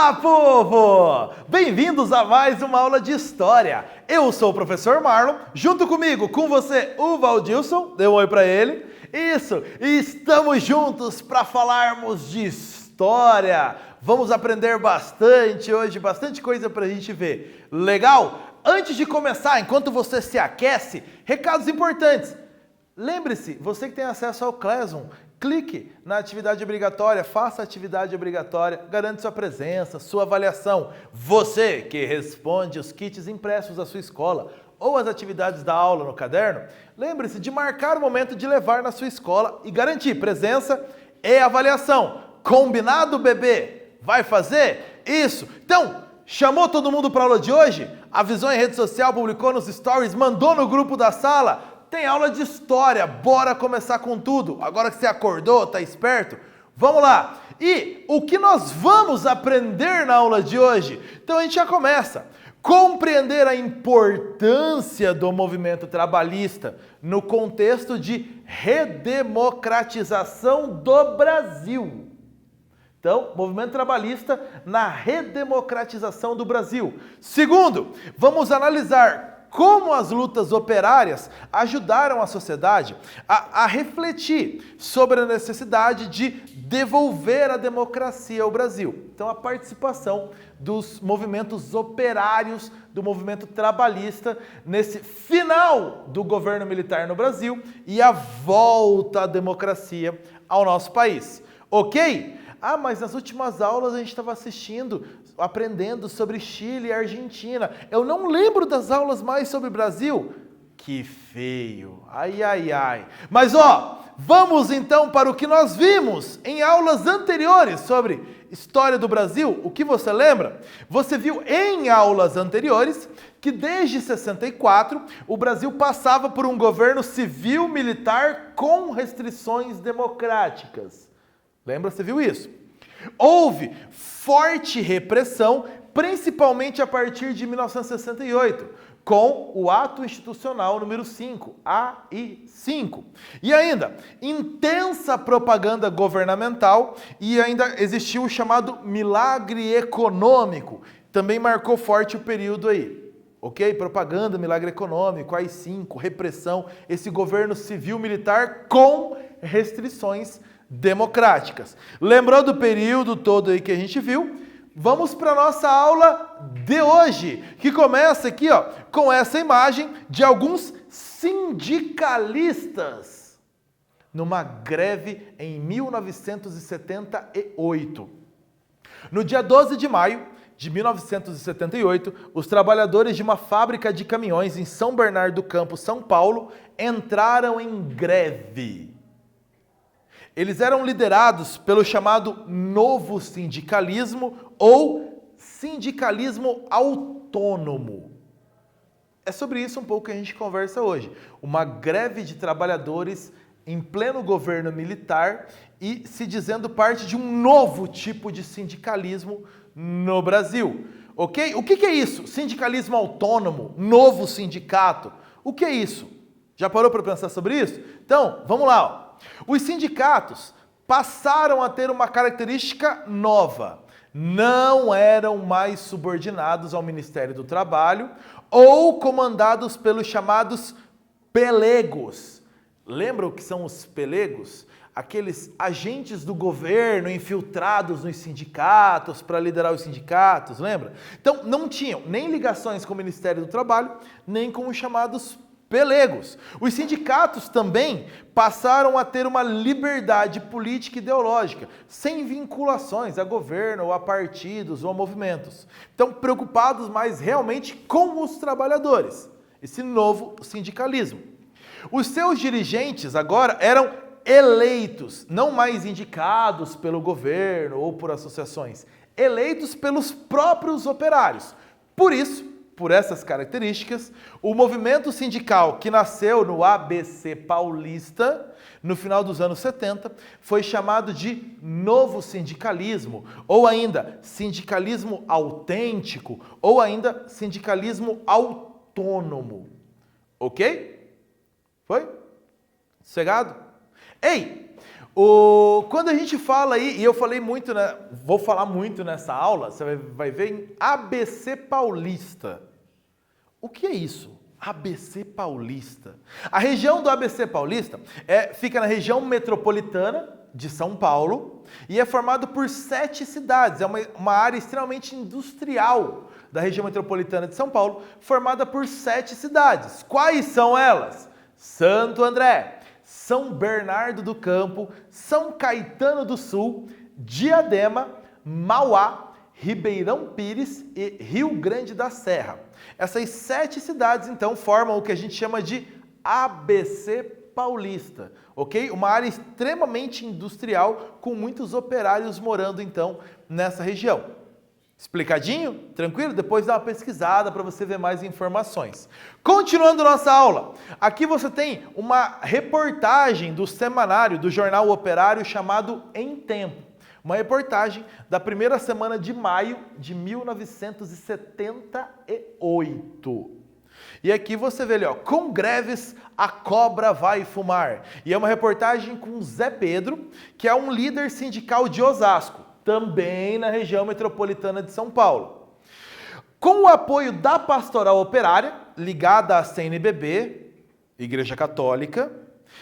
Olá, povo! Bem-vindos a mais uma aula de História. Eu sou o professor Marlon, junto comigo, com você, o Valdilson. Dê um oi pra ele. Isso! E estamos juntos para falarmos de História. Vamos aprender bastante hoje, bastante coisa pra gente ver. Legal? Antes de começar, enquanto você se aquece, recados importantes. Lembre-se, você que tem acesso ao Classroom, clique na atividade obrigatória, faça a atividade obrigatória, garante sua presença, sua avaliação. Você que responde os kits impressos da sua escola ou as atividades da aula no caderno, lembre-se de marcar o momento de levar na sua escola e garantir presença e avaliação. Combinado, bebê? Vai fazer? Isso! Então, chamou todo mundo para a aula de hoje? Avisou em rede social, publicou nos stories, mandou no grupo da sala? Tem aula de História, bora começar com tudo. Agora que você acordou, tá esperto? Vamos lá! E o que nós vamos aprender na aula de hoje? Então a gente já começa. Compreender a importância do movimento trabalhista no contexto de redemocratização do Brasil. Então, movimento trabalhista na redemocratização do Brasil. Segundo, vamos analisar como as lutas operárias ajudaram a sociedade a refletir sobre a necessidade de devolver a democracia ao Brasil. Então, a participação dos movimentos operários, do movimento trabalhista, nesse final do governo militar no Brasil e a volta à democracia ao nosso país. Ok? Ah, mas nas últimas aulas a gente estava aprendendo sobre Chile e Argentina. Eu não lembro das aulas mais sobre Brasil. Que feio. Ai, ai, ai. Mas vamos então para o que nós vimos em aulas anteriores sobre História do Brasil. O que você lembra? Você viu em aulas anteriores que desde 64 o Brasil passava por um governo civil-militar com restrições democráticas. Lembra? Você viu isso? Houve forte repressão, principalmente a partir de 1968, com o Ato Institucional número 5, AI-5. E ainda, intensa propaganda governamental e ainda existiu o chamado milagre econômico. Também marcou forte o período aí. Ok? Propaganda, milagre econômico, AI-5, repressão, esse governo civil-militar com restrições democráticas. Lembrou do período todo aí que a gente viu? Vamos para a nossa aula de hoje, que começa aqui com essa imagem de alguns sindicalistas numa greve em 1978. No dia 12 de maio de 1978, os trabalhadores de uma fábrica de caminhões em São Bernardo do Campo, São Paulo, entraram em greve. Eles eram liderados pelo chamado novo sindicalismo ou sindicalismo autônomo. É sobre isso um pouco que a gente conversa hoje. Uma greve de trabalhadores em pleno governo militar e se dizendo parte de um novo tipo de sindicalismo no Brasil. Ok? O que é isso? Sindicalismo autônomo, novo sindicato. O que é isso? Já parou para pensar sobre isso? Então, vamos lá. Os sindicatos passaram a ter uma característica nova. Não eram mais subordinados ao Ministério do Trabalho ou comandados pelos chamados pelegos. Lembram o que são os pelegos? Aqueles agentes do governo infiltrados nos sindicatos para liderar os sindicatos, lembra? Então, não tinham nem ligações com o Ministério do Trabalho, nem com os chamados pelegos. Os sindicatos também passaram a ter uma liberdade política e ideológica, sem vinculações a governo, ou a partidos, ou a movimentos. Então, preocupados mais realmente com os trabalhadores. Esse novo sindicalismo. Os seus dirigentes agora eram eleitos, não mais indicados pelo governo ou por associações, eleitos pelos próprios operários. Por isso, por essas características, o movimento sindical que nasceu no ABC Paulista, no final dos anos 70, foi chamado de novo sindicalismo, ou ainda sindicalismo autêntico, ou ainda sindicalismo autônomo. Ok? Foi? Sossegado? Ei! Quando a gente fala aí, e eu falei muito, né, vou falar muito nessa aula, você vai ver em ABC Paulista. O que é isso? ABC Paulista. A região do ABC Paulista fica na região metropolitana de São Paulo e é formado por 7 cidades. É uma área extremamente industrial da região metropolitana de São Paulo, formada por 7 cidades. Quais são elas? Santo André, São Bernardo do Campo, São Caetano do Sul, Diadema, Mauá, Ribeirão Pires e Rio Grande da Serra. Essas 7 cidades, então, formam o que a gente chama de ABC Paulista, ok? Uma área extremamente industrial, com muitos operários morando, então, nessa região. Explicadinho? Tranquilo? Depois dá uma pesquisada para você ver mais informações. Continuando nossa aula, aqui você tem uma reportagem do semanário do Jornal Operário chamado Em Tempo. Uma reportagem da primeira semana de maio de 1978. E aqui você vê ali, ó, com greves a cobra vai fumar. E é uma reportagem com Zé Pedro, que é um líder sindical de Osasco, também na região metropolitana de São Paulo. Com o apoio da Pastoral Operária, ligada à CNBB, Igreja Católica,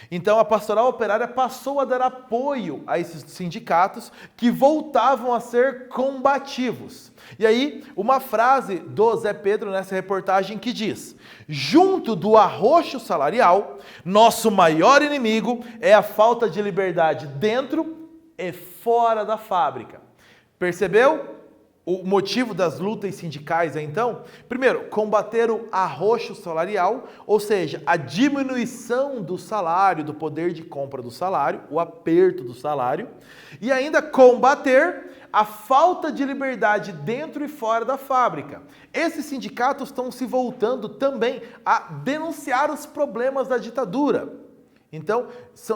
então a Pastoral Operária passou a dar apoio a esses sindicatos que voltavam a ser combativos. E aí, uma frase do Zé Pedro nessa reportagem que diz: junto do arroxo salarial, nosso maior inimigo é a falta de liberdade dentro e fora da fábrica. Percebeu o motivo das lutas sindicais é, então? Primeiro, combater o arroxo salarial, ou seja, a diminuição do salário, do poder de compra do salário, o aperto do salário, e ainda combater a falta de liberdade dentro e fora da fábrica. Esses sindicatos estão se voltando também a denunciar os problemas da ditadura. Então,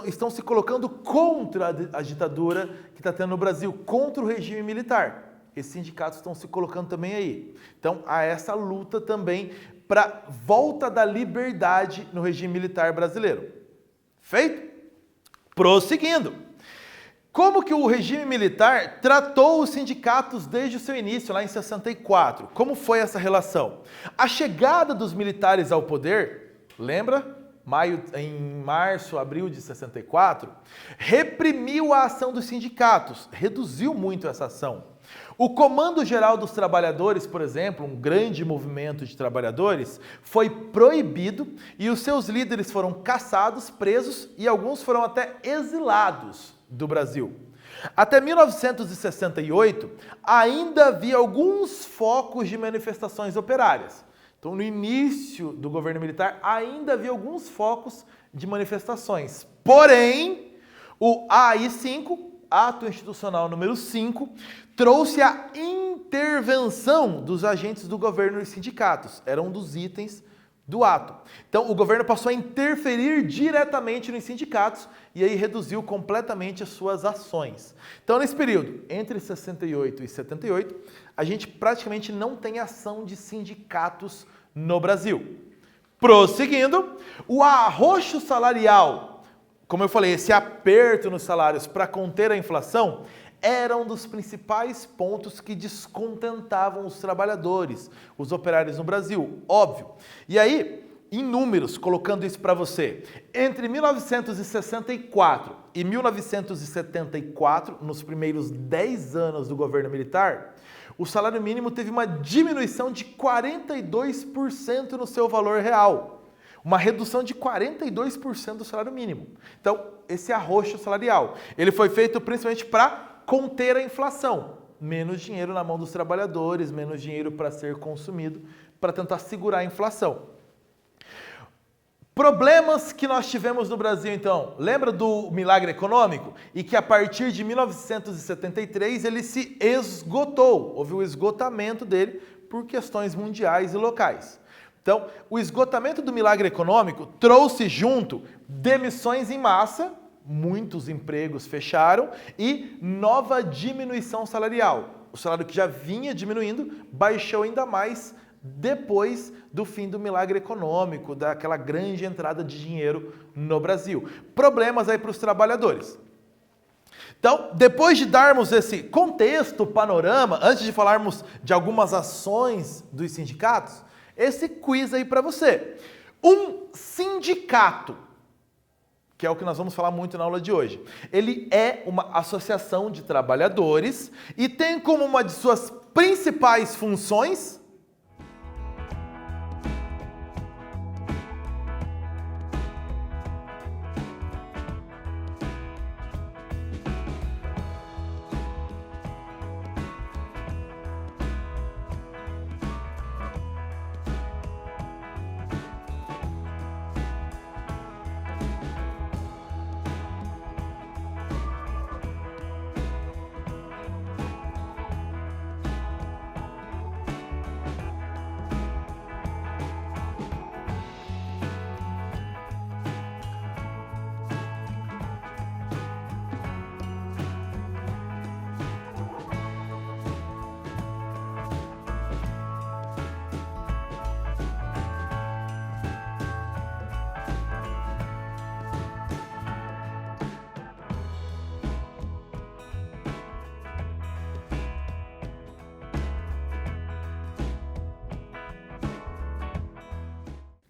estão se colocando contra a ditadura que está tendo no Brasil, contra o regime militar. Esses sindicatos estão se colocando também aí. Então, há essa luta também para volta da liberdade no regime militar brasileiro. Feito? Prosseguindo. Como que o regime militar tratou os sindicatos desde o seu início, lá em 64? Como foi essa relação? A chegada dos militares ao poder, lembra? Em março, abril de 64, reprimiu a ação dos sindicatos, reduziu muito essa ação. O Comando Geral dos Trabalhadores, por exemplo, um grande movimento de trabalhadores, foi proibido e os seus líderes foram caçados, presos e alguns foram até exilados do Brasil. Até 1968, ainda havia alguns focos de manifestações operárias. Então, no início do governo militar, ainda havia alguns focos de manifestações. Porém, o AI-5, Ato Institucional número 5, trouxe a intervenção dos agentes do governo e sindicatos. Era um dos itens do ato. Então, o governo passou a interferir diretamente nos sindicatos e aí reduziu completamente as suas ações. Então, nesse período, entre 68 e 78, a gente praticamente não tem ação de sindicatos no Brasil. Prosseguindo, o arroxo salarial, como eu falei, esse aperto nos salários para conter a inflação, era um dos principais pontos que descontentavam os trabalhadores, os operários no Brasil, óbvio. E aí, em números, colocando isso para você, entre 1964 e 1974, nos primeiros 10 anos do governo militar, o salário mínimo teve uma diminuição de 42% no seu valor real. Uma redução de 42% do salário mínimo. Então, esse arroxo salarial, ele foi feito principalmente para conter a inflação. Menos dinheiro na mão dos trabalhadores, menos dinheiro para ser consumido, para tentar segurar a inflação. Problemas que nós tivemos no Brasil, então. Lembra do milagre econômico? E que a partir de 1973 ele se esgotou. Houve o esgotamento dele por questões mundiais e locais. Então, o esgotamento do milagre econômico trouxe junto demissões em massa, muitos empregos fecharam e nova diminuição salarial. O salário que já vinha diminuindo baixou ainda mais depois do fim do milagre econômico, daquela grande entrada de dinheiro no Brasil. Problemas aí para os trabalhadores. Então, depois de darmos esse contexto, panorama, antes de falarmos de algumas ações dos sindicatos, esse quiz aí para você. Um sindicato, que é o que nós vamos falar muito na aula de hoje, ele é uma associação de trabalhadores e tem como uma de suas principais funções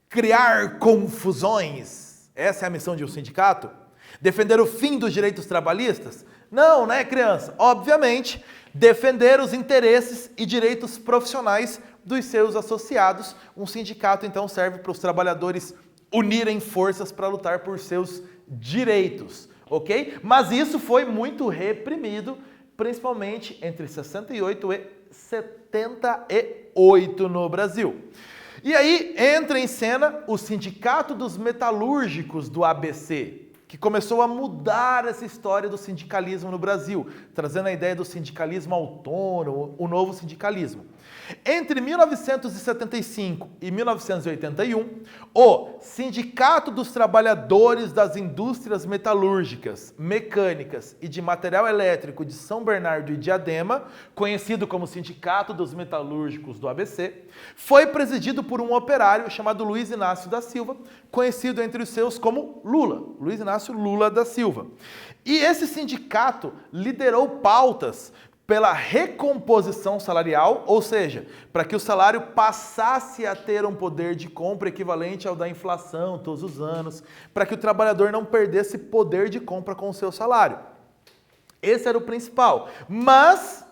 criar confusões. Essa é a missão de um sindicato? Defender o fim dos direitos trabalhistas? Não, né, criança? Obviamente, defender os interesses e direitos profissionais dos seus associados. Um sindicato, então, serve para os trabalhadores unirem forças para lutar por seus direitos, ok? Mas isso foi muito reprimido, principalmente entre 68 e 78 no Brasil. E aí entra em cena o Sindicato dos Metalúrgicos do ABC, que começou a mudar essa história do sindicalismo no Brasil, trazendo a ideia do sindicalismo autônomo, o novo sindicalismo. Entre 1975 e 1981, o Sindicato dos Trabalhadores das Indústrias Metalúrgicas, Mecânicas e de Material Elétrico de São Bernardo e Diadema, conhecido como Sindicato dos Metalúrgicos do ABC, foi presidido por um operário chamado Luiz Inácio da Silva, conhecido entre os seus como Lula, Luiz Inácio Lula da Silva. E esse sindicato liderou pautas pela recomposição salarial, ou seja, para que o salário passasse a ter um poder de compra equivalente ao da inflação todos os anos, para que o trabalhador não perdesse poder de compra com o seu salário. Esse era o principal. Mas,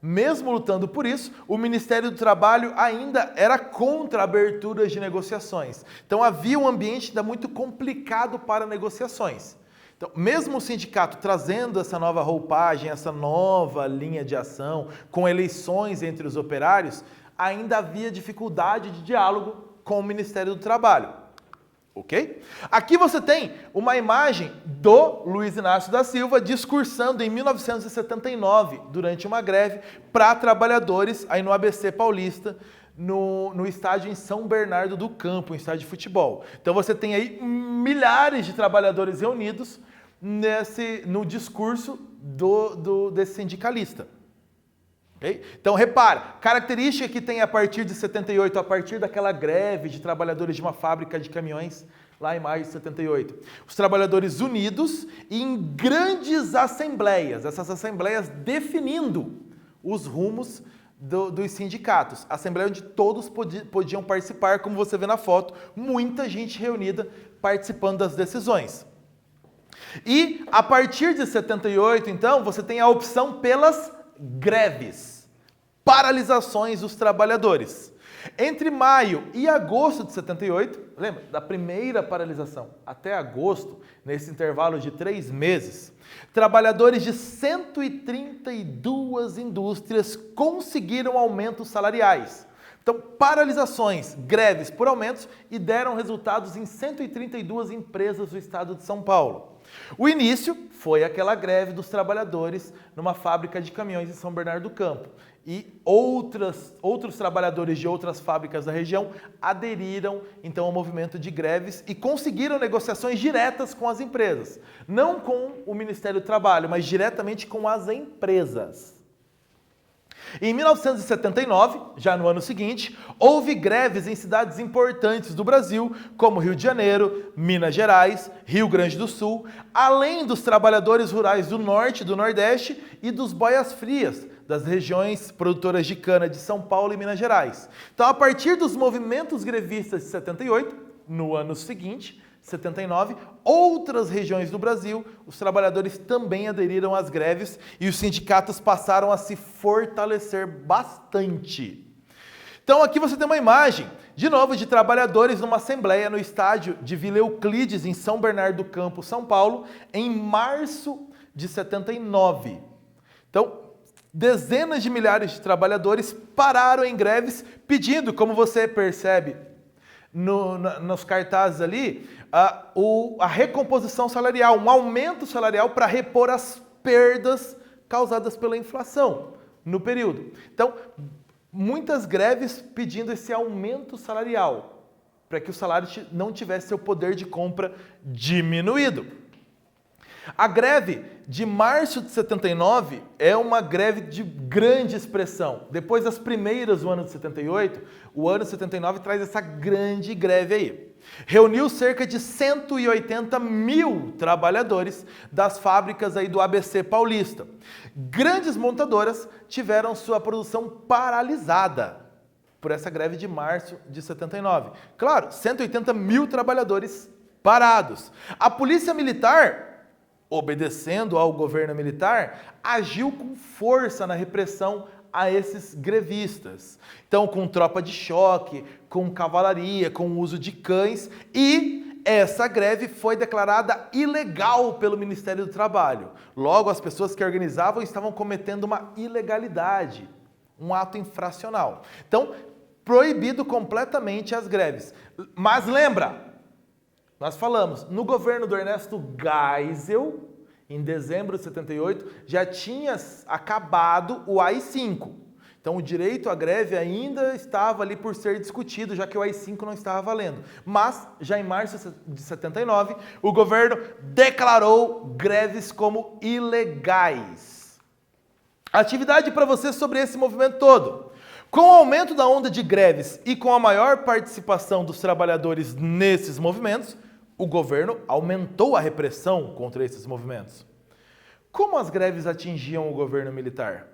mesmo lutando por isso, o Ministério do Trabalho ainda era contra aberturas de negociações. Então havia um ambiente ainda muito complicado para negociações. Então, mesmo o sindicato trazendo essa nova roupagem, essa nova linha de ação, com eleições entre os operários, ainda havia dificuldade de diálogo com o Ministério do Trabalho. Ok? Aqui você tem uma imagem do Luiz Inácio da Silva discursando em 1979, durante uma greve, para trabalhadores aí no ABC Paulista, no estádio em São Bernardo do Campo, um estádio de futebol. Então você tem aí milhares de trabalhadores reunidos no discurso desse sindicalista. Okay? Então repara, característica que tem a partir de 78, a partir daquela greve de trabalhadores de uma fábrica de caminhões, lá em maio de 78. Os trabalhadores unidos e em grandes assembleias, essas assembleias definindo os rumos dos sindicatos. Assembleia onde todos podiam participar, como você vê na foto, muita gente reunida participando das decisões. E a partir de 78, então, você tem a opção pelas greves, paralisações dos trabalhadores. Entre maio e agosto de 78, lembra, da primeira paralisação até agosto, nesse intervalo de 3 meses, trabalhadores de 132 indústrias conseguiram aumentos salariais. Então, paralisações, greves por aumentos e deram resultados em 132 empresas do estado de São Paulo. O início foi aquela greve dos trabalhadores numa fábrica de caminhões em São Bernardo do Campo. E outros trabalhadores de outras fábricas da região aderiram então ao movimento de greves e conseguiram negociações diretas com as empresas. Não com o Ministério do Trabalho, mas diretamente com as empresas. Em 1979, já no ano seguinte, houve greves em cidades importantes do Brasil, como Rio de Janeiro, Minas Gerais, Rio Grande do Sul, além dos trabalhadores rurais do Norte e do Nordeste e dos boias-frias, das regiões produtoras de cana de São Paulo e Minas Gerais. Então, a partir dos movimentos grevistas de 78, no ano seguinte, 79, outras regiões do Brasil, os trabalhadores também aderiram às greves e os sindicatos passaram a se fortalecer bastante. Então aqui você tem uma imagem, de novo, de trabalhadores numa assembleia no estádio de Vila Euclides, em São Bernardo do Campo, São Paulo, em março de 79. Então, dezenas de milhares de trabalhadores pararam em greves pedindo, como você percebe nos cartazes ali, a recomposição salarial, um aumento salarial para repor as perdas causadas pela inflação no período. Então, muitas greves pedindo esse aumento salarial, para que o salário não tivesse seu poder de compra diminuído. A greve de março de 79 é uma greve de grande expressão. Depois das primeiras do ano de 78, o ano de 79 traz essa grande greve aí. Reuniu cerca de 180 mil trabalhadores das fábricas aí do ABC Paulista. Grandes montadoras tiveram sua produção paralisada por essa greve de março de 79. Claro, 180 mil trabalhadores parados. A polícia militar, obedecendo ao governo militar, agiu com força na repressão a esses grevistas. Então, com tropa de choque, com cavalaria, com o uso de cães, e essa greve foi declarada ilegal pelo Ministério do Trabalho. Logo, as pessoas que organizavam estavam cometendo uma ilegalidade, um ato infracional. Então, proibido completamente as greves. Mas lembra, nós falamos, no governo do Ernesto Geisel, em dezembro de 78, já tinha acabado o AI-5. Então o direito à greve ainda estava ali por ser discutido, já que o AI-5 não estava valendo. Mas, já em março de 79, o governo declarou greves como ilegais. Atividade para você sobre esse movimento todo. Com o aumento da onda de greves e com a maior participação dos trabalhadores nesses movimentos, o governo aumentou a repressão contra esses movimentos. Como as greves atingiam o governo militar?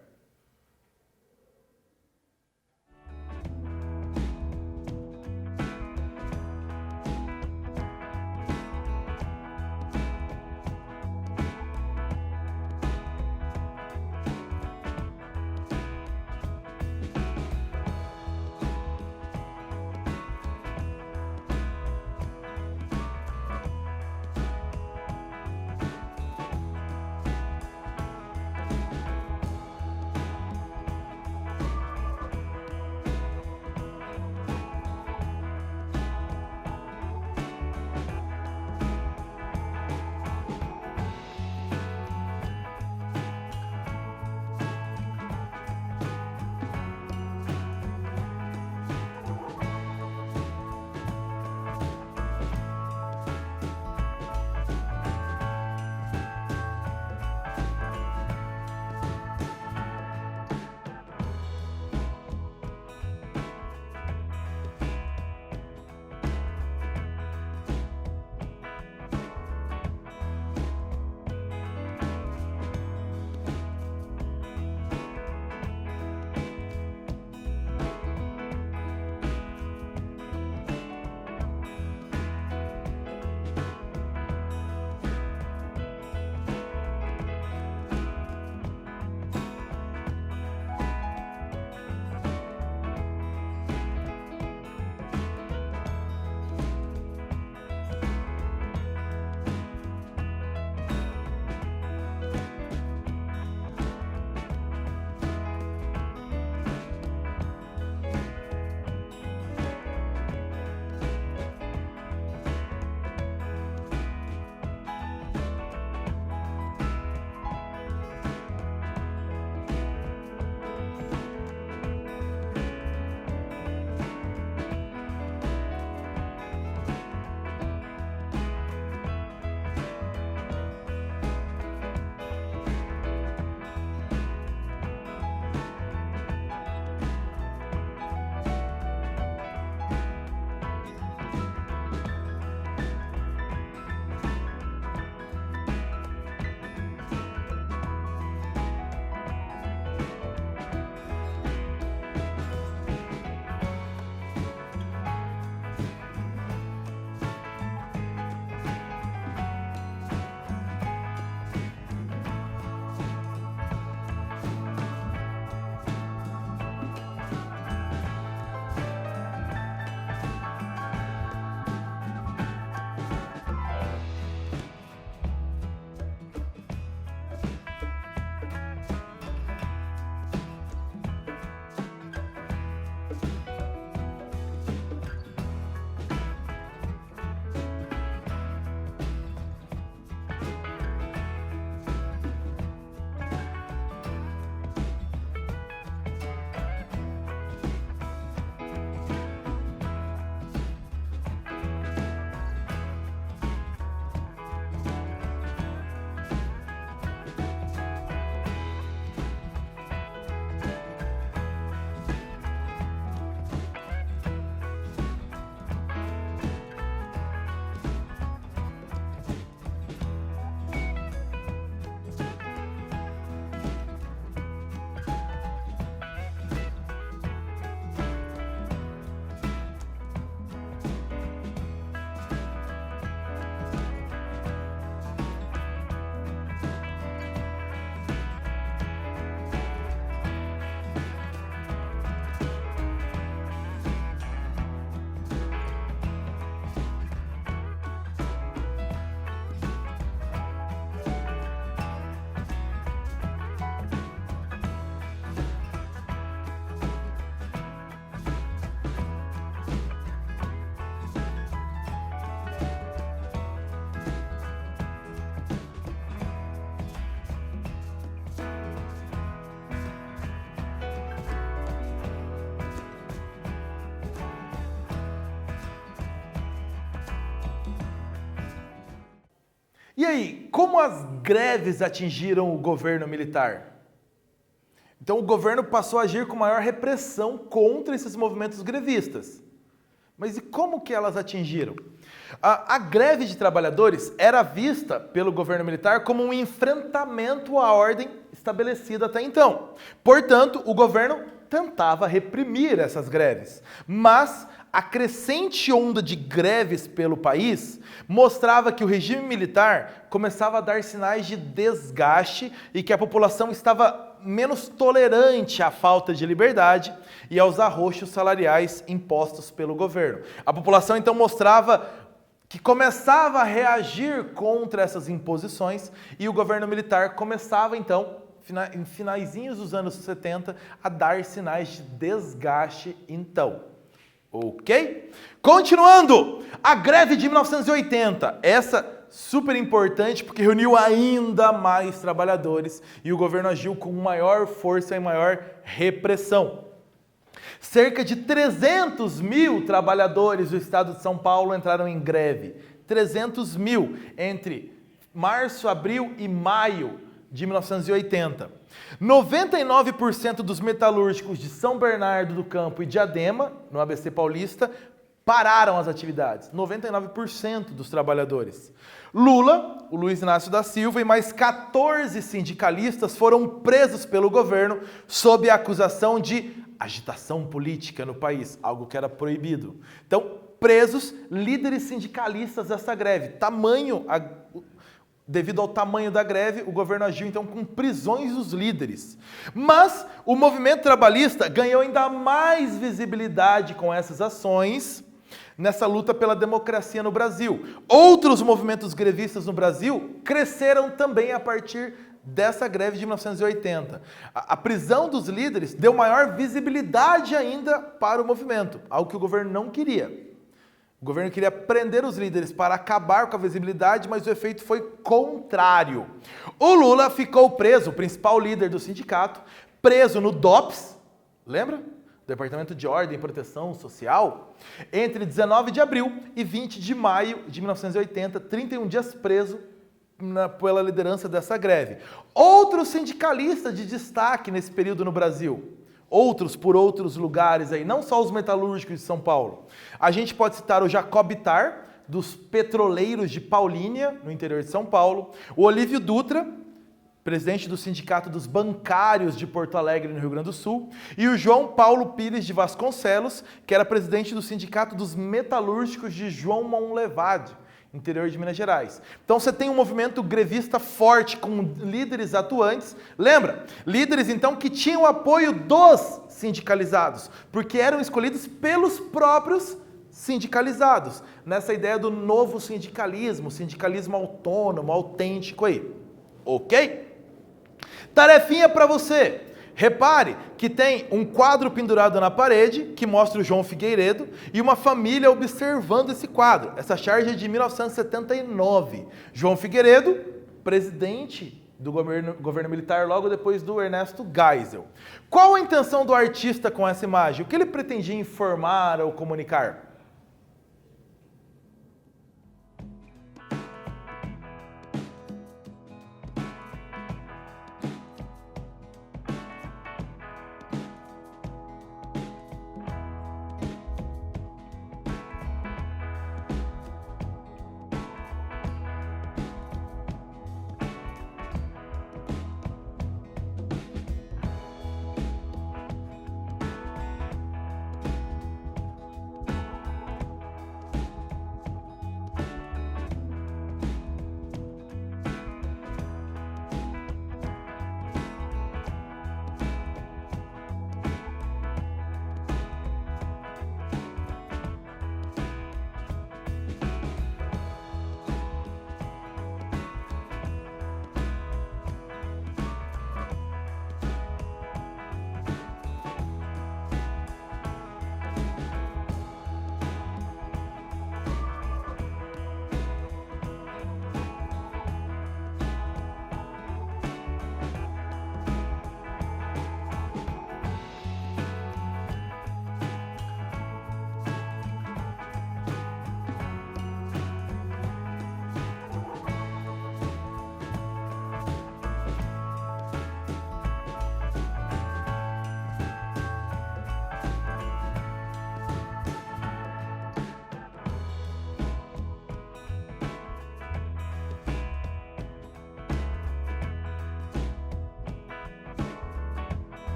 E aí, como as greves atingiram o governo militar? Então o governo passou a agir com maior repressão contra esses movimentos grevistas. Mas e como que elas atingiram? A greve de trabalhadores era vista pelo governo militar como um enfrentamento à ordem estabelecida até então. Portanto, o governo tentava reprimir essas greves. Mas a crescente onda de greves pelo país mostrava que o regime militar começava a dar sinais de desgaste e que a população estava menos tolerante à falta de liberdade e aos arroxos salariais impostos pelo governo. A população então mostrava que começava a reagir contra essas imposições e o governo militar começava então, em finaizinhos dos anos 70, a dar sinais de desgaste então. Ok? Continuando, a greve de 1980, essa super importante porque reuniu ainda mais trabalhadores e o governo agiu com maior força e maior repressão. Cerca de 300 mil trabalhadores do estado de São Paulo entraram em greve. 300 mil entre março, abril e maio de 1980. 99% dos metalúrgicos de São Bernardo do Campo e Diadema, no ABC Paulista, pararam as atividades. 99% dos trabalhadores. Lula, o Luiz Inácio da Silva e mais 14 sindicalistas foram presos pelo governo sob a acusação de agitação política no país, algo que era proibido. Então, presos líderes sindicalistas dessa greve. Devido ao tamanho da greve, o governo agiu então com prisões dos líderes. Mas o movimento trabalhista ganhou ainda mais visibilidade com essas ações nessa luta pela democracia no Brasil. Outros movimentos grevistas no Brasil cresceram também a partir dessa greve de 1980. A prisão dos líderes deu maior visibilidade ainda para o movimento, algo que o governo não queria. O governo queria prender os líderes para acabar com a visibilidade, mas o efeito foi contrário. O Lula ficou preso, o principal líder do sindicato, preso no DOPS, lembra? Departamento de Ordem e Proteção Social, entre 19 de abril e 20 de maio de 1980, 31 dias preso pela liderança dessa greve. Outros sindicalistas de destaque nesse período no Brasil, outros por outros lugares aí, não só os metalúrgicos de São Paulo. A gente pode citar o Jacob Ittar, dos petroleiros de Paulínia, no interior de São Paulo, o Olívio Dutra, presidente do Sindicato dos Bancários de Porto Alegre, no Rio Grande do Sul, e o João Paulo Pires de Vasconcelos, que era presidente do Sindicato dos Metalúrgicos de João Monlevade, interior de Minas Gerais. Então você tem um movimento grevista forte, com líderes atuantes. Lembra? Líderes, então, que tinham o apoio dos sindicalizados, porque eram escolhidos pelos próprios sindicalizados, nessa ideia do novo sindicalismo, sindicalismo autônomo, autêntico aí. Ok? Tarefinha para você. Repare que tem um quadro pendurado na parede que mostra o João Figueiredo e uma família observando esse quadro. Essa charge é de 1979. João Figueiredo, presidente do governo militar logo depois do Ernesto Geisel. Qual a intenção do artista com essa imagem? O que ele pretendia informar ou comunicar?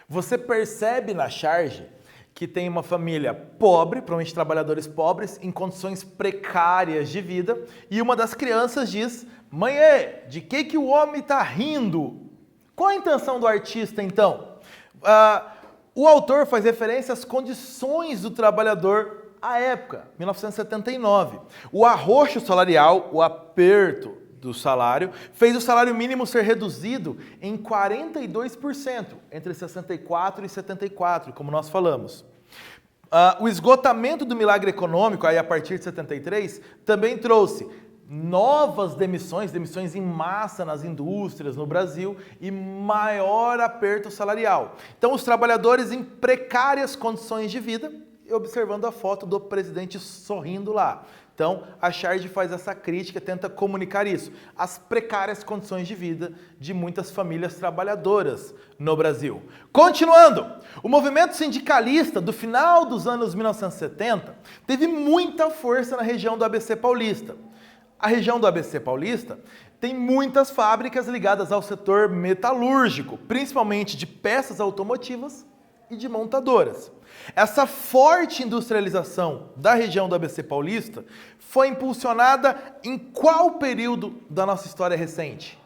Você percebe na charge que tem uma família pobre, provavelmente trabalhadores pobres, em condições precárias de vida, e uma das crianças diz: mãe, de que o homem está rindo? Qual a intenção do artista, então? O autor faz referência às condições do trabalhador à época, 1979. O arroxo salarial, o aperto do salário, fez o salário mínimo ser reduzido em 42% entre 64 e 74, como nós falamos. O esgotamento do milagre econômico, aí a partir de 73, também trouxe novas demissões em massa nas indústrias no Brasil e maior aperto salarial. Então, os trabalhadores em precárias condições de vida, observando a foto do presidente sorrindo lá. Então, a charge faz essa crítica, tenta comunicar isso, as precárias condições de vida de muitas famílias trabalhadoras no Brasil. Continuando, o movimento sindicalista do final dos anos 1970 teve muita força na região do ABC Paulista. A região do ABC Paulista tem muitas fábricas ligadas ao setor metalúrgico, principalmente de peças automotivas e de montadoras. Essa forte industrialização da região do ABC Paulista foi impulsionada em qual período da nossa história recente?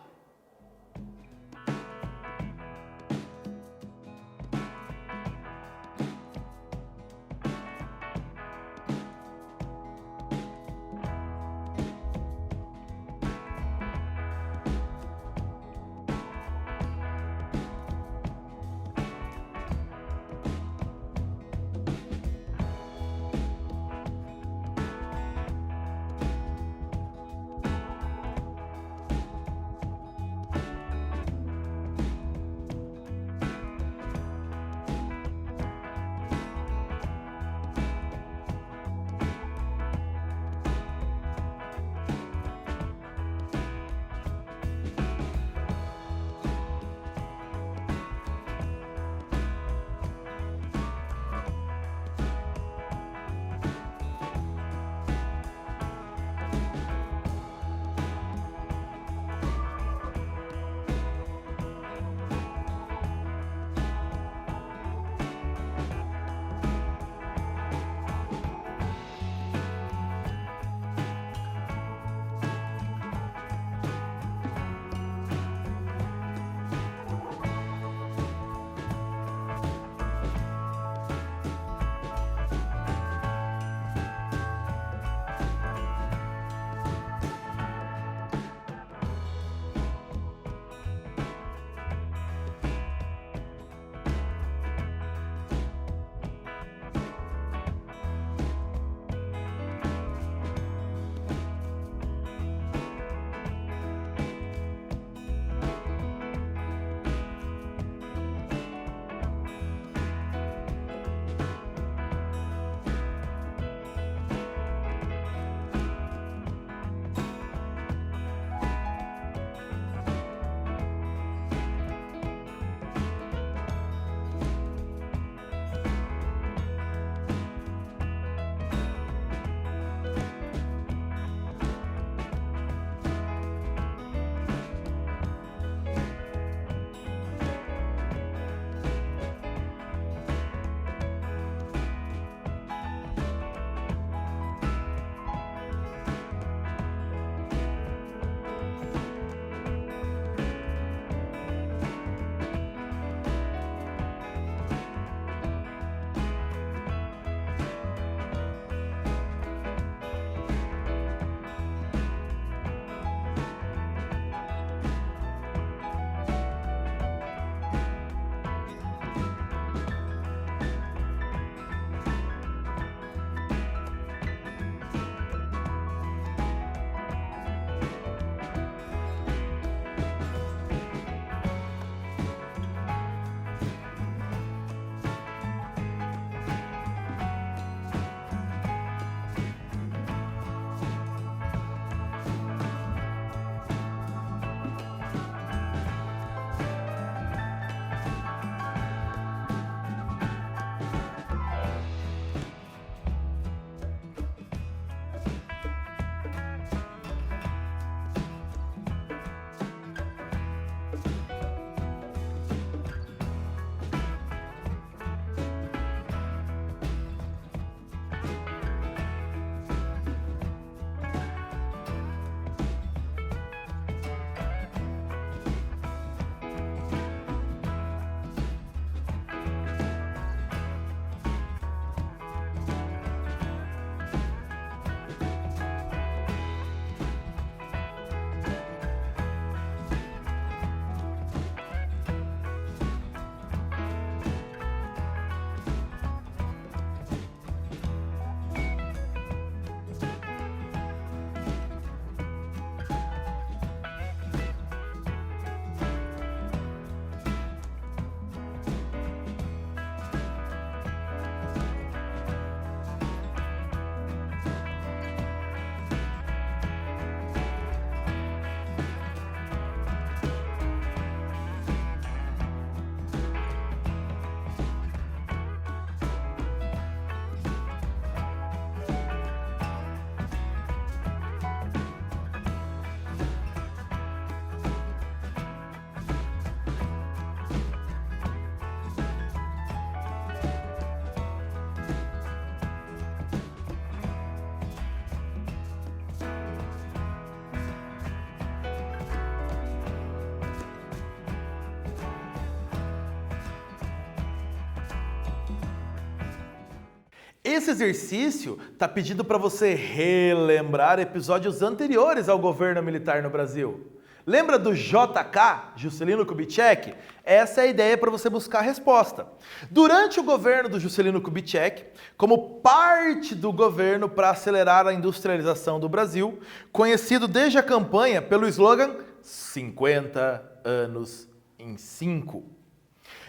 Esse exercício está pedindo para você relembrar episódios anteriores ao governo militar no Brasil. Lembra do JK, Juscelino Kubitschek? Essa é a ideia para você buscar a resposta. Durante o governo do Juscelino Kubitschek, como parte do governo para acelerar a industrialização do Brasil, conhecido desde a campanha pelo slogan 50 anos em 5.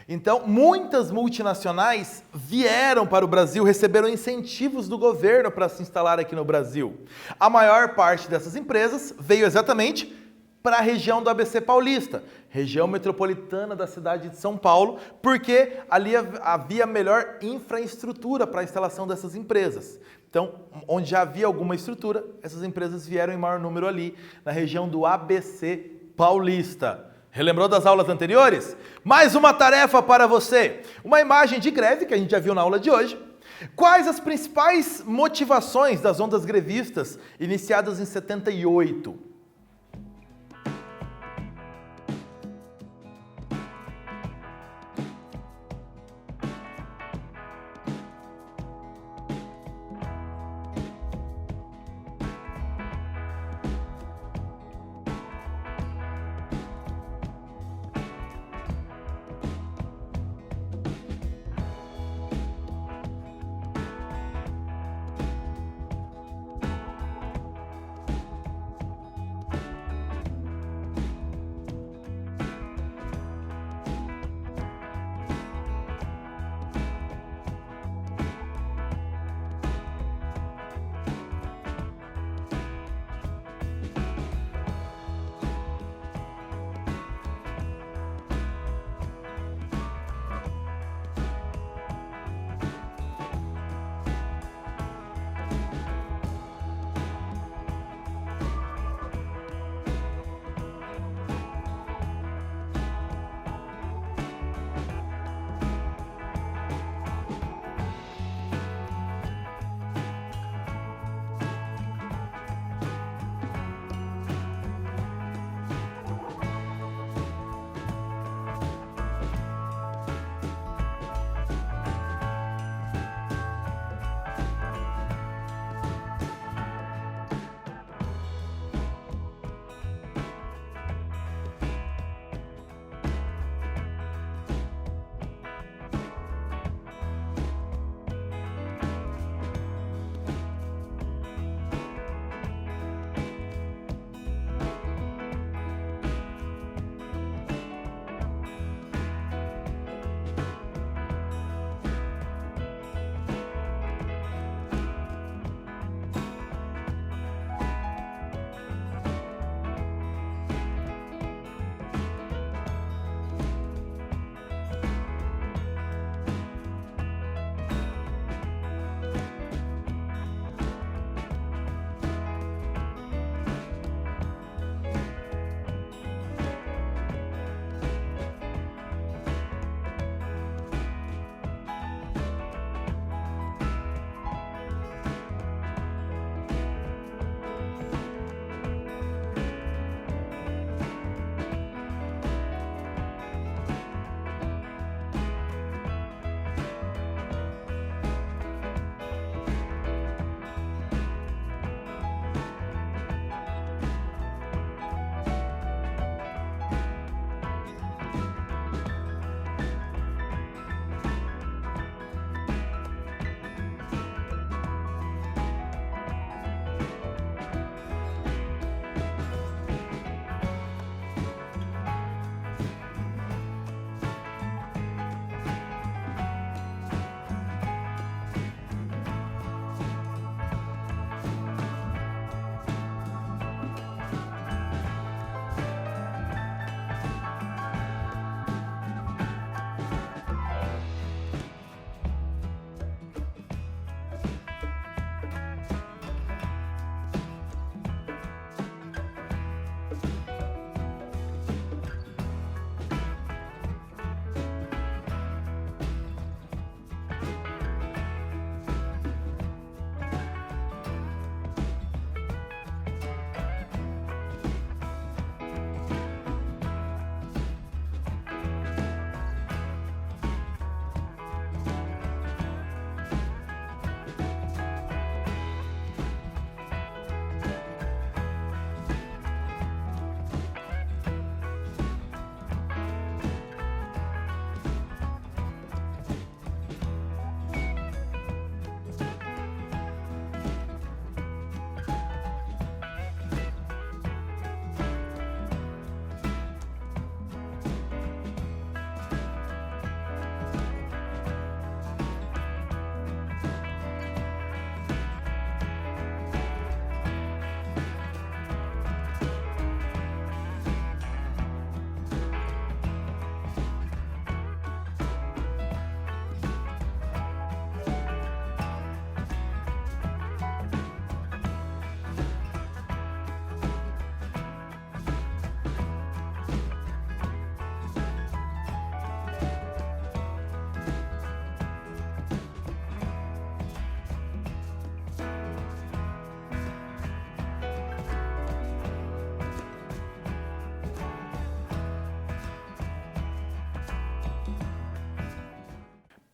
Então, muitas multinacionais vieram para o Brasil, receberam incentivos do governo para se instalar aqui no Brasil. A maior parte dessas empresas veio exatamente para a região do ABC Paulista, região metropolitana da cidade de São Paulo, porque ali havia melhor infraestrutura para a instalação dessas empresas. Então, onde já havia alguma estrutura, essas empresas vieram em maior número ali, na região do ABC Paulista. Relembrou das aulas anteriores? Mais uma tarefa para você. Uma imagem de greve que a gente já viu na aula de hoje. Quais as principais motivações das ondas grevistas iniciadas em 78?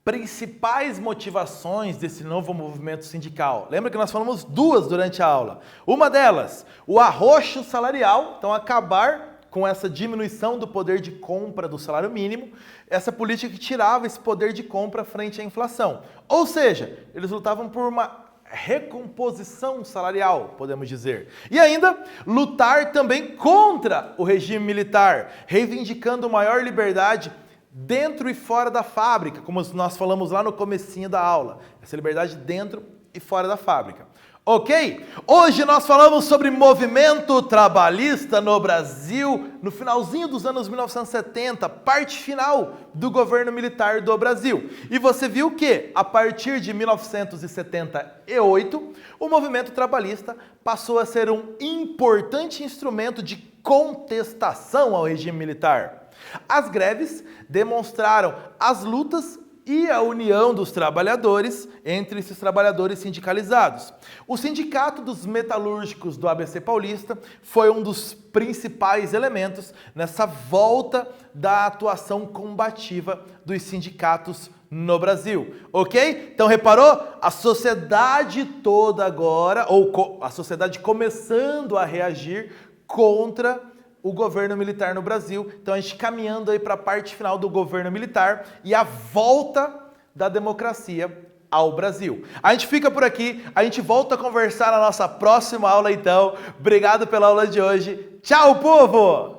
principais motivações desse novo movimento sindical. Lembra que nós falamos duas durante a aula. Uma delas, o arroxo salarial, então acabar com essa diminuição do poder de compra do salário mínimo, essa política que tirava esse poder de compra frente à inflação. Ou seja, eles lutavam por uma recomposição salarial, podemos dizer. E ainda, lutar também contra o regime militar, reivindicando maior liberdade dentro e fora da fábrica, como nós falamos lá no comecinho da aula. Essa liberdade dentro e fora da fábrica. Ok? Hoje nós falamos sobre movimento trabalhista no Brasil, no finalzinho dos anos 1970, parte final do governo militar do Brasil. E você viu que, a partir de 1978, o movimento trabalhista passou a ser um importante instrumento de contestação ao regime militar. As greves demonstraram as lutas e a união dos trabalhadores entre esses trabalhadores sindicalizados. O Sindicato dos Metalúrgicos do ABC Paulista foi um dos principais elementos nessa volta da atuação combativa dos sindicatos no Brasil, ok? Então reparou? A sociedade toda agora, ou a sociedade começando a reagir contra o governo militar no Brasil. Então a gente caminhando aí para a parte final do governo militar e a volta da democracia ao Brasil. A gente fica por aqui, a gente volta a conversar na nossa próxima aula então. Obrigado pela aula de hoje. Tchau, povo!